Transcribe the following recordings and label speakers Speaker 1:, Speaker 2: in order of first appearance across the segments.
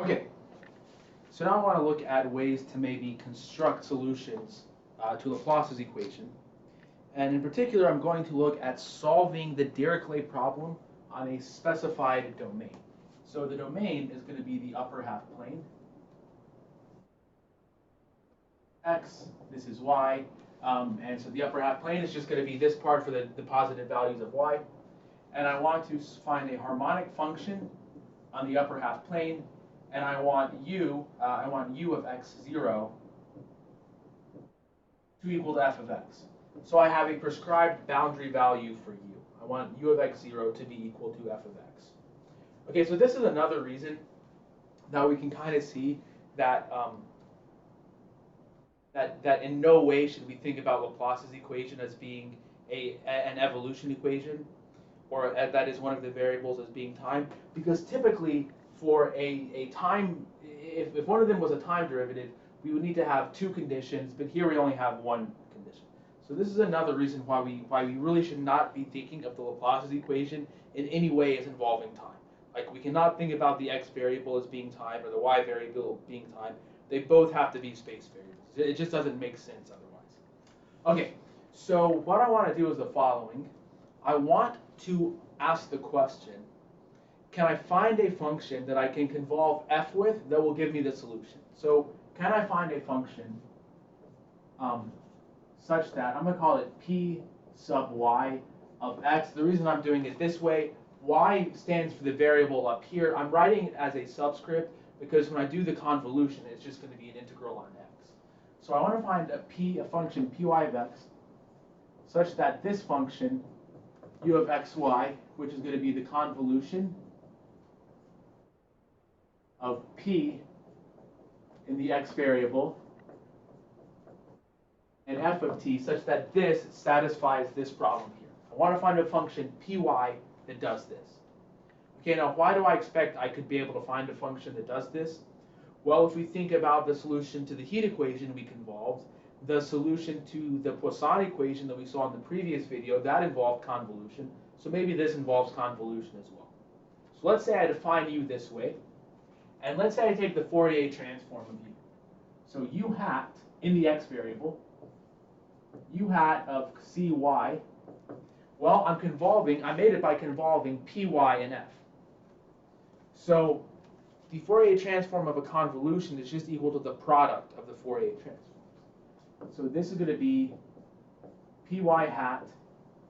Speaker 1: Okay, so now I want to look at ways to maybe construct solutions to Laplace's equation. And in particular, I'm going to look at solving the Dirichlet problem on a specified domain. So the domain is going to be the upper half plane. X, this is y, and so the upper half plane is just going to be this part for the positive values of y. And I want to find a harmonic function on the upper half plane, and I want u of x0 to equal to f of x. So I have a prescribed boundary value for u. I want u of x0 to be equal to f of x. Okay, so this is another reason that we can kind of see that that in no way should we think about Laplace's equation as being an evolution equation, or that is one of the variables as being time, because typically for a time, if one of them was a time derivative, we would need to have two conditions, but here we only have one condition. So this is another reason why we really should not be thinking of the Laplace's equation in any way as involving time. Like, we cannot think about the x variable as being time or the y variable being time. They both have to be space variables. It just doesn't make sense otherwise. Okay, so what I want to do is the following. I want to ask the question, can I find a function that I can convolve f with that will give me the solution? So can I find a function such that, I'm going to call it p sub y of x. The reason I'm doing it this way, y stands for the variable up here. I'm writing it as a subscript because when I do the convolution, it's just going to be an integral on x. So I want to find a function py of x such that this function u of xy, which is going to be the convolution of p in the x variable and f of t, such that this satisfies this problem here. I want to find a function py that does this. Okay, now why do I expect I could be able to find a function that does this? Well, if we think about the solution to the heat equation we convolved, the solution to the Poisson equation that we saw in the previous video, that involved convolution. So maybe this involves convolution as well. So let's say I define u this way, and let's say I take the Fourier transform of u. So u hat in the x variable, u hat of cy, well, I made it by convolving py and f. So the Fourier transform of a convolution is just equal to the product of the Fourier transforms. So this is going to be py hat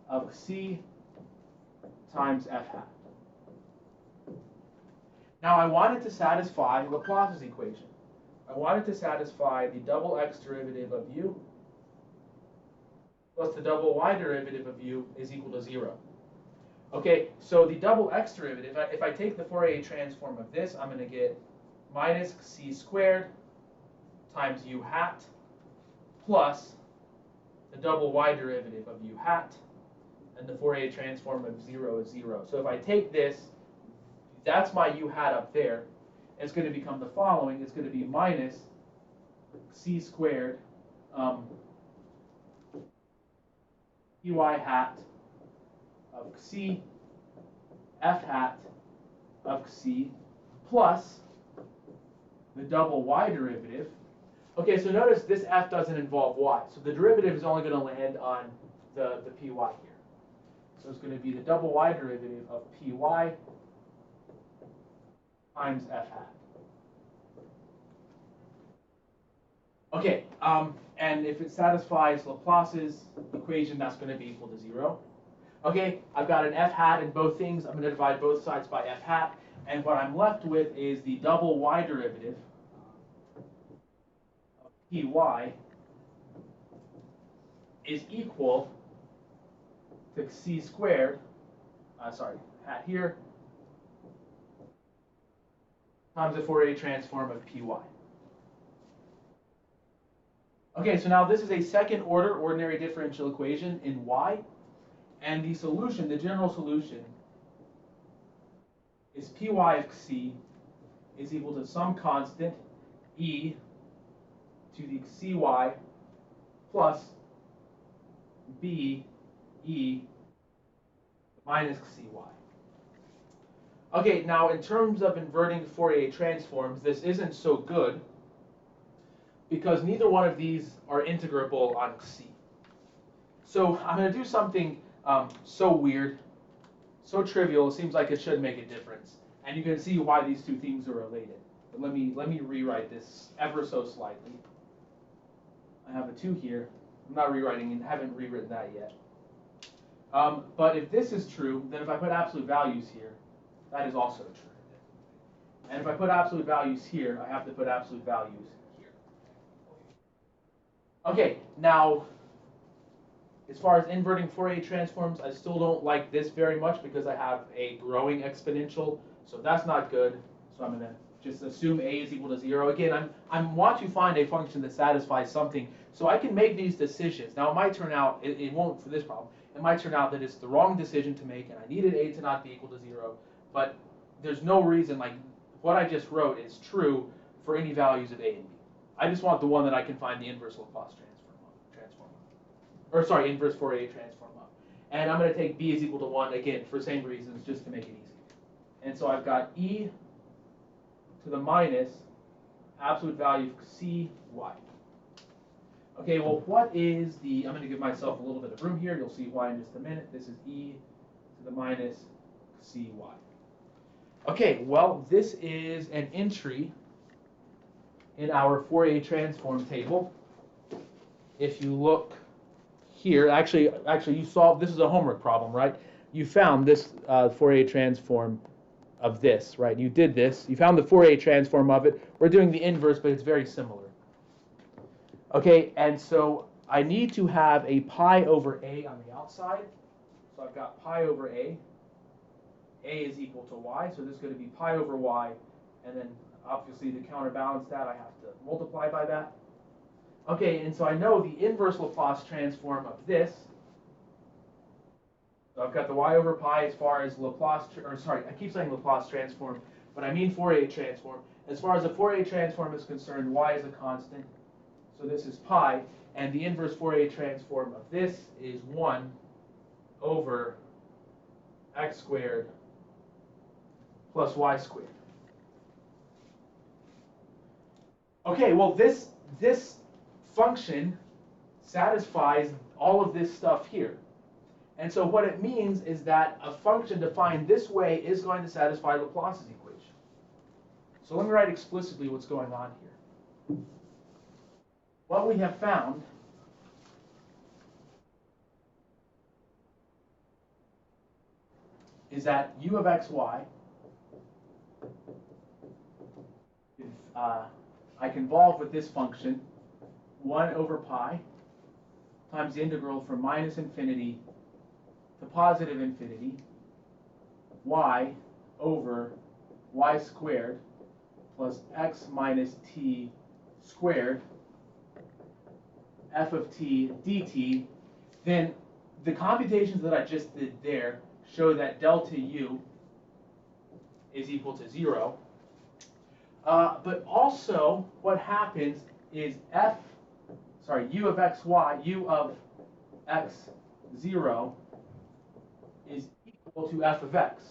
Speaker 1: of c times f hat. Now I wanted to satisfy Laplace's equation. I wanted to satisfy the double x derivative of u plus the double y derivative of u is equal to 0. Okay, so the double x derivative, if I take the Fourier transform of this, I'm going to get minus c squared times u hat plus the double y derivative of u hat, and the Fourier transform of 0 is 0. So if I take this, that's my u hat up there. It's going to become the following. It's going to be minus c squared py hat of c f hat of c plus the double y derivative. Okay, so notice this f doesn't involve y. So the derivative is only going to land on the py here. So it's going to be the double y derivative of py times f hat. Okay, and if it satisfies Laplace's equation, that's going to be equal to 0. Okay, I've got an f hat in both things. I'm going to divide both sides by f hat. And what I'm left with is the double y derivative of py is equal to c squared, hat here, times the Fourier transform of py. Okay, so now this is a second order ordinary differential equation in y, and the solution, the general solution, is py of c is equal to some constant e to the cy plus b e minus cy. Okay, now in terms of inverting Fourier transforms, this isn't so good because neither one of these are integrable on C. So I'm going to do something so weird, so trivial, it seems like it should make a difference. And you can see why these two things are related. But let me rewrite this ever so slightly. I have a 2 here. I'm not rewriting and haven't rewritten that yet. But if this is true, then if I put absolute values here, that is also true. And if I put absolute values here, I have to put absolute values here. Okay, now, as far as inverting Fourier transforms, I still don't like this very much because I have a growing exponential, so that's not good. So I'm going to just assume a is equal to 0. Again, I want to find a function that satisfies something, so I can make these decisions. Now, it might turn out, it won't for this problem, it might turn out that it's the wrong decision to make, and I needed a to not be equal to 0, but there's no reason, like, what I just wrote is true for any values of a and b. I just want the one that I can find the inverse Laplace transform of. Or sorry, inverse Fourier transform of. And I'm going to take b is equal to 1, again, for same reasons, just to make it easy. And so I've got e to the minus absolute value of cy. Okay, well, what is the, I'm going to give myself a little bit of room here. You'll see why in just a minute. This is e to the minus cy. Okay, well, this is an entry in our Fourier transform table. If you look here, actually you solved, this is a homework problem, right? You found this Fourier transform of this, right? You did this. You found the Fourier transform of it. We're doing the inverse, but it's very similar. Okay, and so I need to have a pi over a on the outside. So I've got pi over a. A is equal to y, so this is going to be pi over y, and then obviously to counterbalance that, I have to multiply by that. Okay, and so I know the inverse Laplace transform of this. So I've got the y over pi as far as Laplace, or sorry, I keep saying Laplace transform, but I mean Fourier transform. As far as the Fourier transform is concerned, y is a constant. So this is pi, and the inverse Fourier transform of this is 1 over x squared plus y squared. Okay, well, this function satisfies all of this stuff here. And so what it means is that a function defined this way is going to satisfy Laplace's equation. So let me write explicitly what's going on here. What we have found is that u of xy, if I convolve with this function, 1 over pi times the integral from minus infinity to positive infinity, y over y squared plus x minus t squared, f of t dt, then the computations that I just did there show that delta u is equal to 0. But also what happens is u of xy, u of x0 is equal to f of x.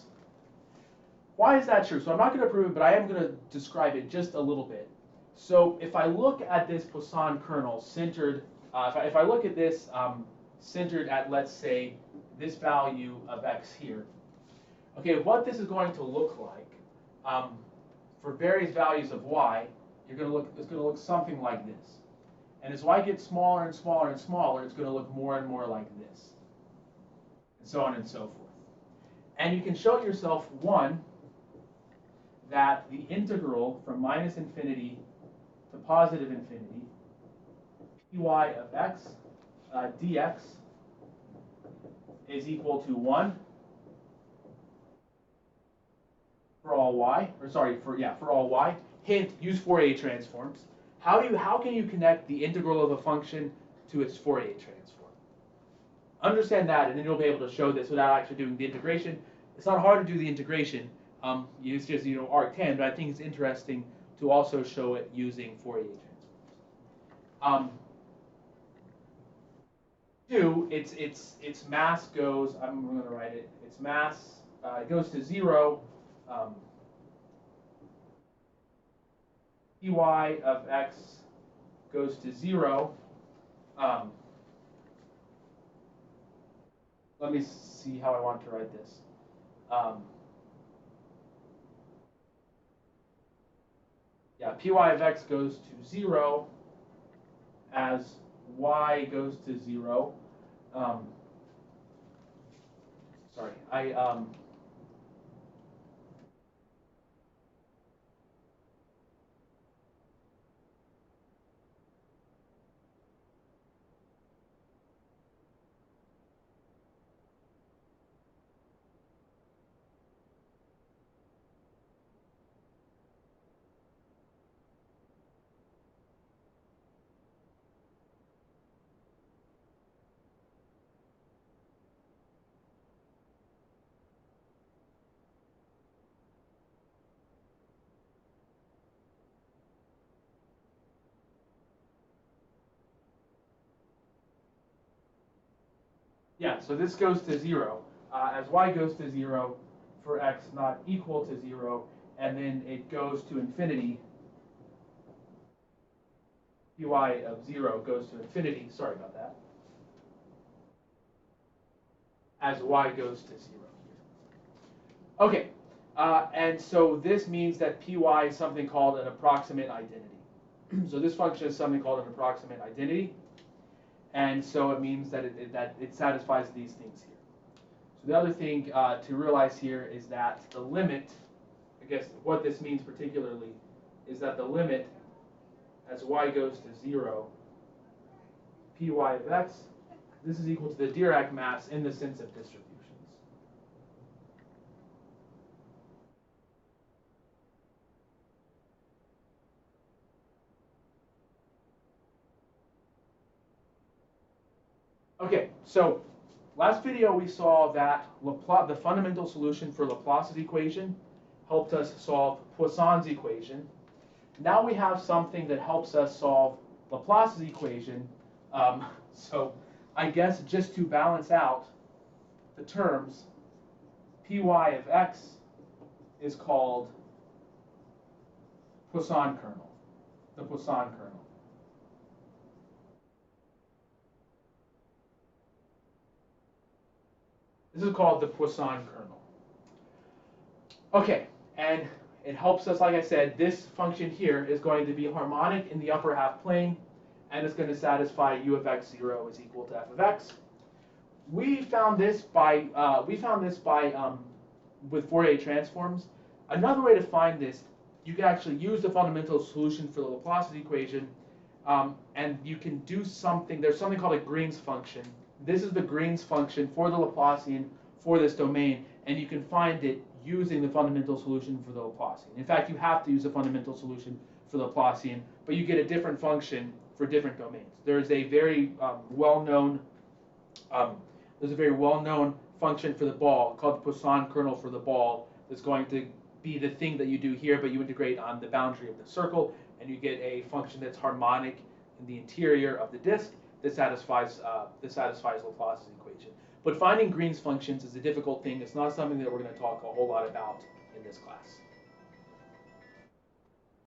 Speaker 1: Why is that true? So I'm not going to prove it, but I am going to describe it just a little bit. So if I look at this Poisson kernel centered, if I look at this centered at, let's say, this value of x here, okay, what this is going to look like for various values of y, it's going to look something like this. And as y gets smaller and smaller and smaller, it's going to look more and more like this, and so on and so forth. And you can show yourself, one, that the integral from minus infinity to positive infinity, py of x dx is equal to 1 for all y, or sorry, for all y. Hint, use Fourier transforms. How can you connect the integral of a function to its Fourier transform? Understand that, and then you'll be able to show this without actually doing the integration. It's not hard to do the integration. It's just, arctan, but I think it's interesting to also show it using Fourier transforms. Two, its mass goes, I'm going to write it, its mass it goes to 0 Py of x goes to 0, let me see how I want to write this. Yeah, Py of x goes to 0 as y goes to 0. Sorry, yeah, so this goes to 0 as y goes to 0 for x not equal to 0, and then it goes to infinity. Py of 0 goes to infinity, sorry about that, as y goes to 0 here. Okay, and so this means that Py is something called an approximate identity. So this function is something called an approximate identity, and so it means that it satisfies these things here. So the other thing to realize here is that the limit, I guess what this means particularly, is that the limit as y goes to 0, Py of x, this is equal to the Dirac mass in the sense of distributions. Okay, so last video we saw that the fundamental solution for Laplace's equation helped us solve Poisson's equation. Now we have something that helps us solve Laplace's equation. So I guess just to balance out the terms, Py of x is called Poisson kernel, the Poisson kernel. This is called the Poisson kernel. Okay, and it helps us, like I said, this function here is going to be harmonic in the upper half plane, and it's going to satisfy u of x0 is equal to f of x. We found this by with Fourier transforms. Another way to find this, you can actually use the fundamental solution for the Laplace's equation, and you can do something. There's something called a Green's function. This is the Green's function for the Laplacian for this domain, and you can find it using the fundamental solution for the Laplacian. In fact, you have to use the fundamental solution for the Laplacian, but you get a different function for different domains. There's a very well-known function for the ball called the Poisson kernel for the ball that's going to be the thing that you do here, but you integrate on the boundary of the circle, and you get a function that's harmonic in the interior of the disk that satisfies Laplace's equation. But finding Green's functions is a difficult thing. It's not something that we're going to talk a whole lot about in this class.